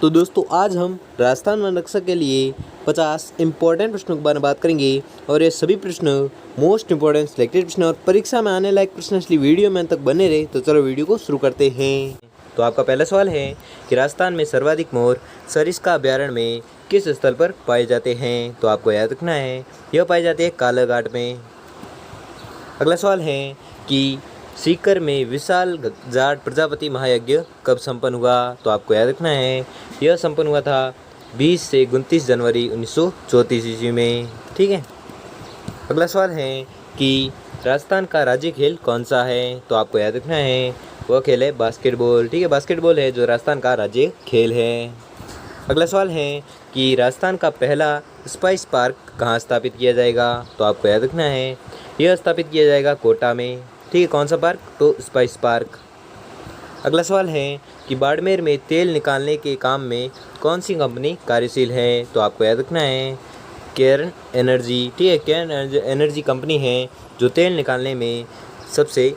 तो दोस्तों आज हम राजस्थान वन रक्षक के लिए 50 इम्पोर्टेंट प्रश्नों के बारे में बात करेंगे और ये सभी प्रश्न मोस्ट इम्पोर्टेंट सिलेक्टेड प्रश्न और परीक्षा में आने लायक प्रश्न, इसलिए वीडियो में अंत तक बने रहे। तो चलो वीडियो को शुरू करते हैं। तो आपका पहला सवाल है कि राजस्थान में सर्वाधिक मोर सरिस्का अभ्यारण्य में किस स्थल पर पाए जाते हैं। तो आपको याद रखना है यह पाए जाते हैं कालाघाट में। अगला सवाल है कि सीकर में विशाल जाट प्रजापति महायज्ञ कब संपन्न हुआ। तो आपको याद रखना है यह संपन्न हुआ था 20 से 29 जनवरी 1934 ईस्वी में। ठीक है। अगला सवाल है कि राजस्थान का राज्य खेल कौन सा है। तो आपको याद रखना है वह खेल है बास्केटबॉल। ठीक है, बास्केटबॉल है जो राजस्थान का राज्य खेल है। अगला सवाल है कि राजस्थान का पहला स्पाइस पार्क कहाँ स्थापित किया जाएगा। तो आपको याद रखना है यह स्थापित किया जाएगा कोटा में। ठीक है, कौन सा पार्क? तो स्पाइस पार्क। अगला सवाल है कि बाड़मेर में तेल निकालने के काम में कौन सी कंपनी कार्यशील है। तो आपको याद रखना है केरन एनर्जी। ठीक है, केरन एनर्जी कंपनी है जो तेल निकालने में सबसे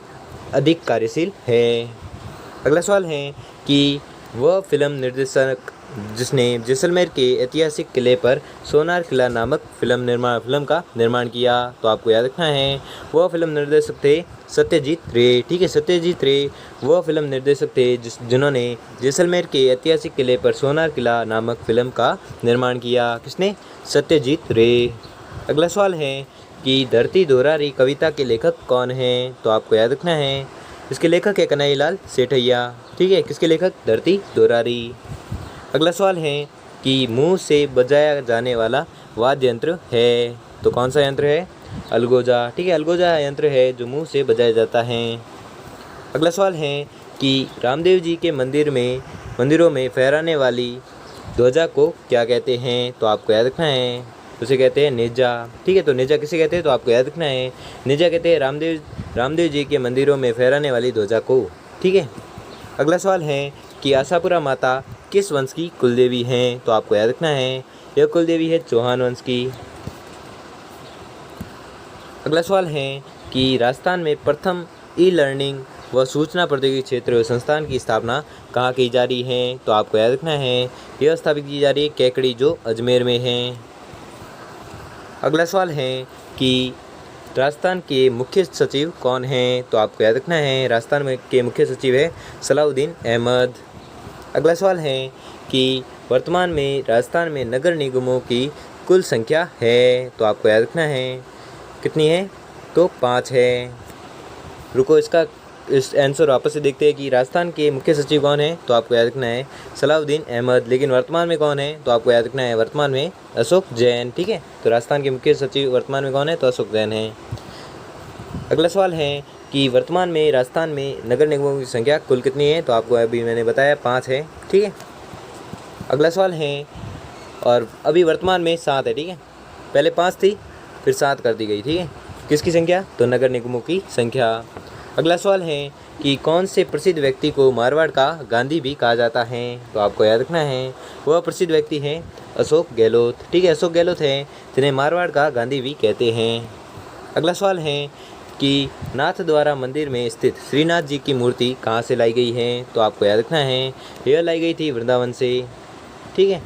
अधिक कार्यशील है। अगला सवाल है कि वह फिल्म निर्देशक जिसने जैसलमेर के ऐतिहासिक किले पर सोनार किला नामक फिल्म का निर्माण किया। तो आपको याद रखना है वह फिल्म निर्देशक थे सत्यजीत रे। ठीक है, सत्यजीत रे वह फिल्म निर्देशक थे जिन्होंने जैसलमेर के ऐतिहासिक किले पर सोनार किला नामक फिल्म का निर्माण किया। किसने? सत्यजीत रे। अगला सवाल है कि धरती दोरारी कविता के लेखक कौन हैं। तो आपको याद रखना है इसके लेखक है कन्हैयालाल सेठैया। ठीक है, किसके लेखक? धरती दोरारी। अगला सवाल है कि मुंह से बजाया जाने वाला वाद्य यंत्र है। तो कौन सा यंत्र है? अलगोजा। ठीक है, अलगोजा यंत्र है जो मुंह से बजाया जाता है। अगला सवाल है कि रामदेव जी के मंदिरों में फहराने वाली ध्वजा को क्या कहते हैं। तो आपको याद रखना है उसे कहते हैं नेजा। ठीक है, तो नेजा किसे कहते हैं? तो आपको याद रखना है नेजा कहते हैं रामदेव जी के मंदिरों में फहराने वाली ध्वजा को। ठीक है। अगला सवाल है कि आशापुरा माता किस वंश की कुलदेवी हैं। तो आपको याद रखना है यह कुलदेवी है चौहान वंश की। अगला सवाल है कि राजस्थान में प्रथम ई लर्निंग व सूचना प्रौद्योगिकी क्षेत्र संस्थान की स्थापना कहाँ की जा रही है। तो आपको याद रखना है यह स्थापित की जा रही है केकड़ी जो अजमेर में है। अगला सवाल है कि राजस्थान के मुख्य सचिव कौन हैं। तो आपको याद रखना है राजस्थान के मुख्य सचिव है सलाउद्दीन अहमद। अगला सवाल है कि वर्तमान में राजस्थान में नगर निगमों की कुल संख्या है। तो आपको याद रखना है कितनी है? तो 5 है। रुको इस आंसर वापस से देखते हैं कि राजस्थान के मुख्य सचिव कौन है। तो आपको याद रखना है सलाउद्दीन अहमद। लेकिन वर्तमान में कौन है? तो आपको याद रखना है वर्तमान में अशोक जैन। ठीक है, तो राजस्थान के मुख्य सचिव वर्तमान में कौन है? तो अशोक जैन है। अगला सवाल है कि वर्तमान में राजस्थान में नगर निगमों की संख्या कुल कितनी है। तो आपको अभी मैंने बताया 5 है। ठीक है। अगला सवाल है और अभी वर्तमान में 7 है। ठीक है, पहले 5 थी फिर 7 कर दी गई। ठीक है, किसकी संख्या? तो नगर निगमों की संख्या। अगला सवाल है कि कौन से प्रसिद्ध व्यक्ति को मारवाड़ का गांधी भी कहा जाता है। तो आपको याद रखना है वह प्रसिद्ध व्यक्ति हैं अशोक गहलोत। ठीक है, अशोक गहलोत हैं जिन्हें मारवाड़ का गांधी भी कहते हैं। अगला सवाल है कि नाथद्वारा मंदिर में स्थित श्रीनाथ जी की मूर्ति कहाँ से लाई गई है। तो आपको याद रखना है यह लाई गई थी वृंदावन से। ठीक है,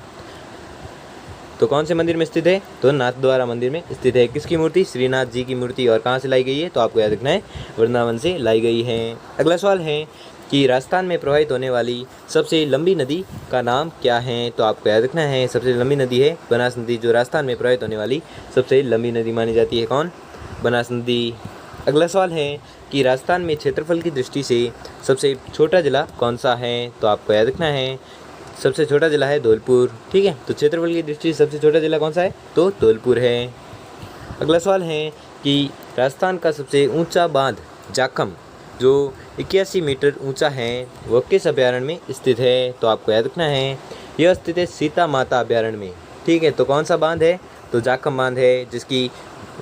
तो कौन से मंदिर में स्थित है? तो नाथद्वारा मंदिर में स्थित है। किसकी मूर्ति? श्रीनाथ जी की मूर्ति। और कहाँ से लाई गई है? तो आपको याद रखना है वृंदावन से लाई गई है। अगला सवाल है कि राजस्थान में प्रवाहित होने वाली सबसे लंबी नदी का नाम क्या है। तो आपको याद रखना है सबसे लंबी नदी है बनास नदी, जो राजस्थान में प्रवाहित होने वाली सबसे लंबी नदी मानी जाती है। कौन? बनास नदी। अगला सवाल है कि राजस्थान में क्षेत्रफल की दृष्टि से सबसे छोटा जिला कौन सा है। तो आपको याद रखना है सबसे छोटा जिला है धौलपुर। ठीक है, तो क्षेत्रफल की दृष्टि से सबसे छोटा जिला कौन सा है? तो धौलपुर है। अगला सवाल है कि राजस्थान का सबसे ऊंचा बांध जाखम जो 81 मीटर ऊंचा है वह किस अभ्यारण्य में स्थित है। तो आपको याद रखना है यह स्थित है सीता माता अभ्यारण्य में। ठीक है, तो कौन सा बांध है? तो जाखम बांध है जिसकी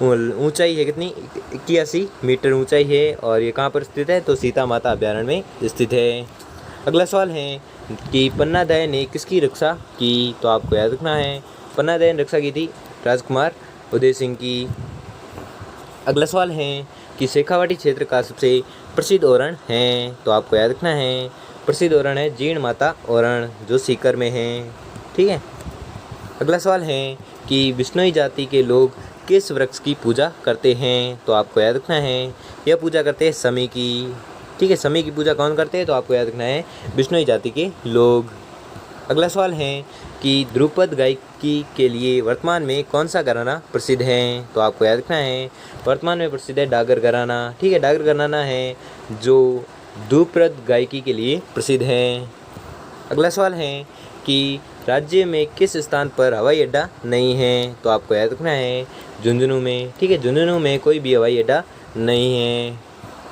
ऊंचाई है कितनी? 81 मीटर ऊंचाई है। और ये कहाँ पर स्थित है? तो सीता माता अभ्यारण्य में स्थित है। अगला सवाल है कि पन्ना दया ने किसकी रक्षा की। तो आपको याद रखना है पन्ना दया ने रक्षा की थी राजकुमार उदय सिंह की। अगला सवाल है कि शेखावाटी क्षेत्र का सबसे प्रसिद्ध ओरण है। तो आपको याद रखना है प्रसिद्ध ओरण है जीण माता ओरण जो सीकर में है। ठीक है। अगला सवाल है कि बिश्नोई जाति के लोग किस वृक्ष की पूजा करते हैं? तो आपको याद रखना है यह पूजा करते हैं समी की। ठीक है, समी की पूजा कौन करते हैं? तो आपको याद रखना है बिश्नोई जाति के लोग। अगला सवाल है कि ध्रुपद गायकी के लिए वर्तमान में कौन सा घराना प्रसिद्ध है? तो आपको याद रखना है वर्तमान में प्रसिद्ध है डागर घराना। ठीक है, डागर घराना है जो ध्रुपद गायकी के लिए प्रसिद्ध है। अगला सवाल है कि राज्य में किस स्थान पर हवाई अड्डा नहीं है? तो आपको याद रखना है झुंझुनू में। ठीक है, झुंझुनू में कोई भी हवाई अड्डा नहीं है।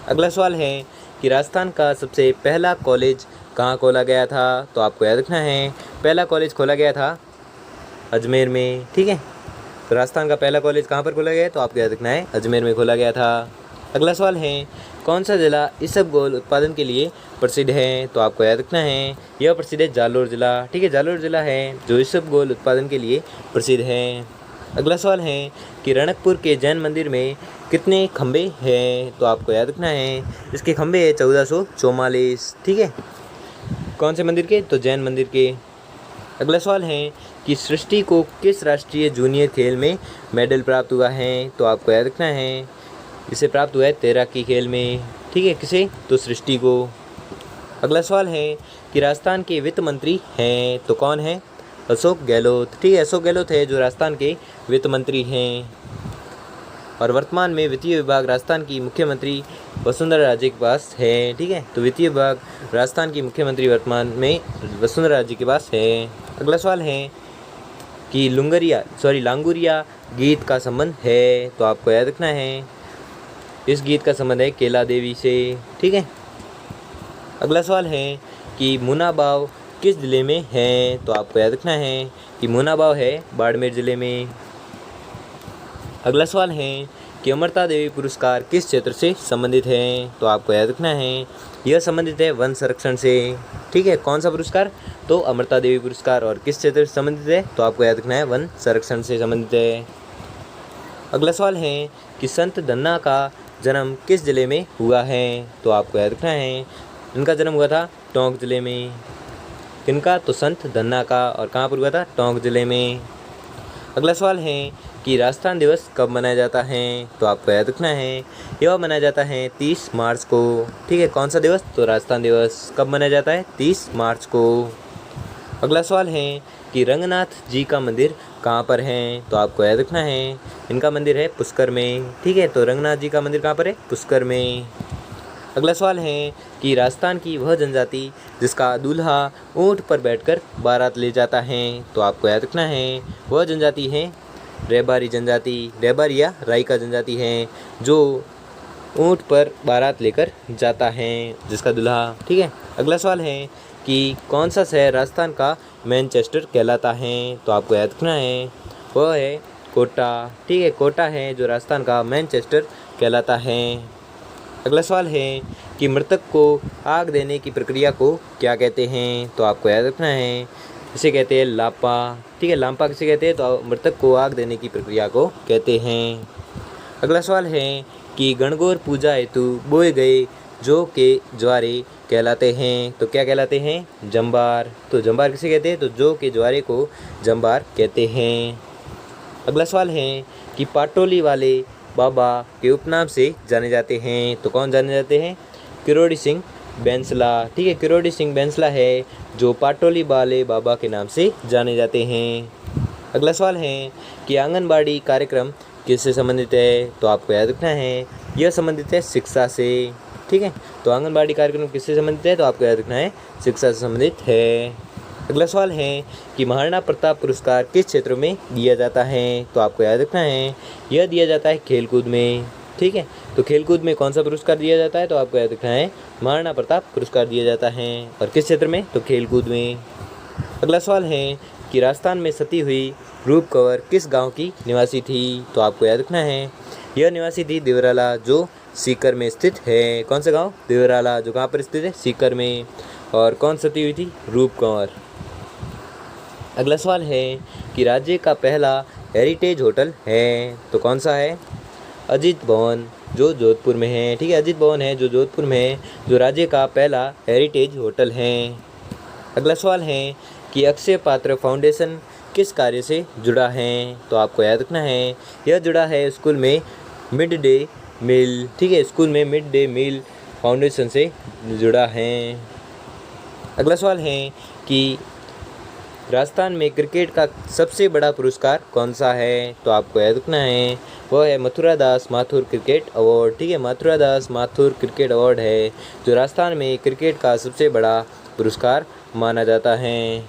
अगला सवाल है कि राजस्थान का सबसे पहला कॉलेज कहाँ खोला गया था? तो आपको याद रखना है पहला कॉलेज खोला गया था अजमेर में। ठीक है, तो राजस्थान का पहला कॉलेज कहाँ पर खोला गया है? तो आपको याद रखना है अजमेर में खोला गया था। अगला सवाल है कौन सा जिला इसबगोल उत्पादन के लिए प्रसिद्ध है? तो आपको याद रखना है यह प्रसिद्ध है जालोर जिला। ठीक है, जालोर जिला है जो इसबगोल उत्पादन के लिए प्रसिद्ध है। अगला सवाल है कि रणकपुर के जैन मंदिर में कितने खंबे हैं? तो आपको याद रखना है इसके खंबे हैं 1444। ठीक है, कौन से मंदिर के? तो जैन मंदिर के। अगला सवाल है कि सृष्टि को किस राष्ट्रीय जूनियर खेल में मेडल प्राप्त हुआ है? तो आपको याद रखना है इसे प्राप्त हुआ है तैराकी खेल में। ठीक है, किसे? तो सृष्टि को। अगला सवाल है कि राजस्थान के वित्त मंत्री हैं तो कौन है? अशोक गहलोत। ठीक है, अशोक गहलोत है जो राजस्थान के वित्त मंत्री हैं और वर्तमान में वित्तीय विभाग राजस्थान की मुख्यमंत्री वसुंधरा राजे के पास है। ठीक है, तो वित्तीय विभाग राजस्थान की मुख्यमंत्री वर्तमान में वसुंधरा राजे के पास है। अगला सवाल है कि लांगुरिया गीत का संबंध है? तो आपको याद रखना है इस गीत का संबंध है केला देवी से। ठीक है। अगला सवाल है कि मुनाबाव किस जिले में है? तो आपको याद रखना है कि मुनाबाव है बाड़मेर जिले में। अगला सवाल है कि अमृता देवी पुरस्कार किस क्षेत्र से संबंधित है? तो आपको याद रखना है यह संबंधित है वन संरक्षण से। ठीक है, कौन सा पुरस्कार? तो अमृता देवी पुरस्कार। और किस क्षेत्र से संबंधित है? तो आपको याद रखना है वन संरक्षण से संबंधित है। अगला सवाल है कि संत धन्ना का जन्म किस जिले में हुआ है? तो आपको याद रखना है इनका जन्म हुआ था टोंक जिले में। किनका? तो संत धन्ना का। और कहाँ पर हुआ था? टोंक जिले में। अगला सवाल है कि राजस्थान दिवस कब मनाया जाता है? तो आपको याद रखना है यह मनाया जाता है 30 मार्च को। ठीक है, कौन सा दिवस? तो राजस्थान दिवस। कब मनाया जाता है? 30 मार्च को। अगला सवाल है कि रंगनाथ जी का मंदिर कहाँ पर है? तो आपको याद रखना है इनका मंदिर है पुष्कर में। ठीक है, तो रंगनाथ जी का मंदिर कहाँ पर है? पुष्कर में। अगला सवाल है कि राजस्थान की वह जनजाति जिसका दूल्हा ऊँट पर बैठकर बारात ले जाता है? तो आपको याद रखना है वह जनजाति है रेबारी जनजाति। रेबारी या राइका जनजाति है जो ऊँट पर बारात लेकर जाता है जिसका दूल्हा। ठीक है। अगला सवाल है कि कौन सा शहर राजस्थान का मैनचेस्टर कहलाता है? तो आपको याद रखना है वह है कोटा। ठीक है, कोटा है जो राजस्थान का मैनचेस्टर कहलाता है। अगला सवाल है कि मृतक को आग देने की प्रक्रिया को क्या कहते हैं? तो आपको याद रखना है इसे कहते हैं लापा। ठीक है, लापा किसे कहते हैं? तो मृतक को आग देने की प्रक्रिया को कहते हैं। अगला सवाल है कि गणगौर पूजा हेतु बोए गए जौ के ज्वारे कहलाते हैं तो क्या कहलाते हैं? जंबार। तो जंबार किसे कहते हैं? तो जौ के ज्वारे को जंबार कहते हैं। अगला सवाल है कि पाटोली वाले बाबा के उपनाम से जाने जाते हैं तो कौन जाने जाते हैं? किरोड़ी सिंह बैंसला। ठीक है, किरोड़ी सिंह बैंसला है जो पाटोली वाले बाबा के नाम से जाने जाते हैं। अगला सवाल है कि आंगनबाड़ी कार्यक्रम किससे संबंधित है? तो आपको याद रखना है यह संबंधित है शिक्षा से। ठीक है, तो आंगनबाड़ी कार्यक्रम किससे संबंधित है? तो आपको याद रखना है शिक्षा से संबंधित है। अगला सवाल है कि महाराणा प्रताप पुरस्कार किस क्षेत्र में दिया जाता है? तो आपको याद रखना है यह दिया जाता है खेलकूद में। ठीक है, तो खेलकूद में कौन सा पुरस्कार दिया जाता है? तो आपको याद रखना है महाराणा प्रताप पुरस्कार दिया जाता है। और किस क्षेत्र में? तो खेलकूद में। अगला सवाल है कि राजस्थान में सती हुई रूप कंवर किस गाँव की निवासी थी? तो आपको याद रखना है यह निवासी थी देवराला जो सीकर में स्थित है। कौन सा गाँव? देवराला, जो कहाँ पर स्थित है? सीकर में। और कौन सती हुई थी? रूप कंवर। अगला सवाल है कि राज्य का पहला हेरिटेज होटल है तो कौन सा है? अजीत भवन। जो जोधपुर में है। ठीक है, अजीत भवन है जो जोधपुर में है, जो राज्य का पहला हेरिटेज होटल है। अगला सवाल है कि अक्षय पात्र फाउंडेशन किस कार्य से जुड़ा है, तो आपको याद रखना है यह जुड़ा है स्कूल में मिड डे मील। ठीक है, स्कूल में मिड डे मील फाउंडेशन से जुड़ा है। अगला सवाल है कि राजस्थान में क्रिकेट का सबसे बड़ा पुरस्कार कौन सा है, तो आपको याद रखना है वह है मथुरा दास माथुर क्रिकेट अवार्ड। ठीक है, मथुरा दास माथुर क्रिकेट अवार्ड है जो राजस्थान में क्रिकेट का सबसे बड़ा पुरस्कार माना जाता है।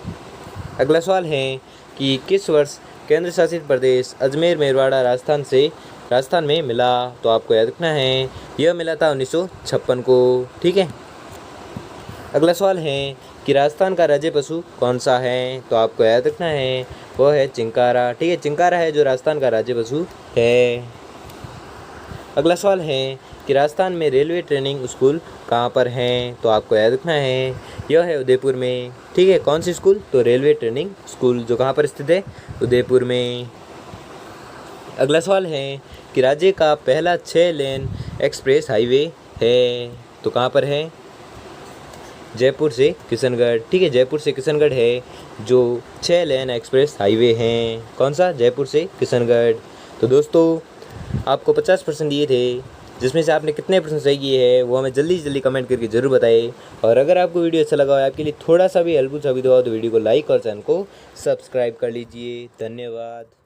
अगला सवाल है कि किस वर्ष केंद्र शासित प्रदेश अजमेर मेरवाड़ा राजस्थान में मिला, तो आपको याद रखना है यह मिला था 1956 को। ठीक है, अगला सवाल है कि राजस्थान का राज्य पशु कौन सा है, तो आपको याद रखना है वह है चिंकारा। ठीक है, चिंकारा है जो राजस्थान का राज्य पशु है। अगला सवाल है कि राजस्थान में रेलवे ट्रेनिंग स्कूल कहाँ पर हैं, तो आपको याद रखना है यह है उदयपुर में। ठीक है, कौन सी स्कूल, तो रेलवे ट्रेनिंग स्कूल जो कहाँ पर स्थित है, उदयपुर में। अगला सवाल है कि राज्य का पहला 6 लेन एक्सप्रेस हाईवे है, तो कहाँ पर है, जयपुर से किशनगढ़। ठीक है, जयपुर से किशनगढ़ है जो 6 लेन एक्सप्रेस हाईवे हैं। कौन सा, जयपुर से किशनगढ़। तो दोस्तों आपको 50% दिए थे, जिसमें से आपने कितने प्रश्न सही किए हैं वो हमें जल्दी से जल्दी कमेंट करके ज़रूर बताइए। और अगर आपको वीडियो अच्छा लगा हो, आपके लिए थोड़ा सा भी हेल्पफुल साबित हुआ तो वीडियो को लाइक और चैनल को सब्सक्राइब कर लीजिए। धन्यवाद।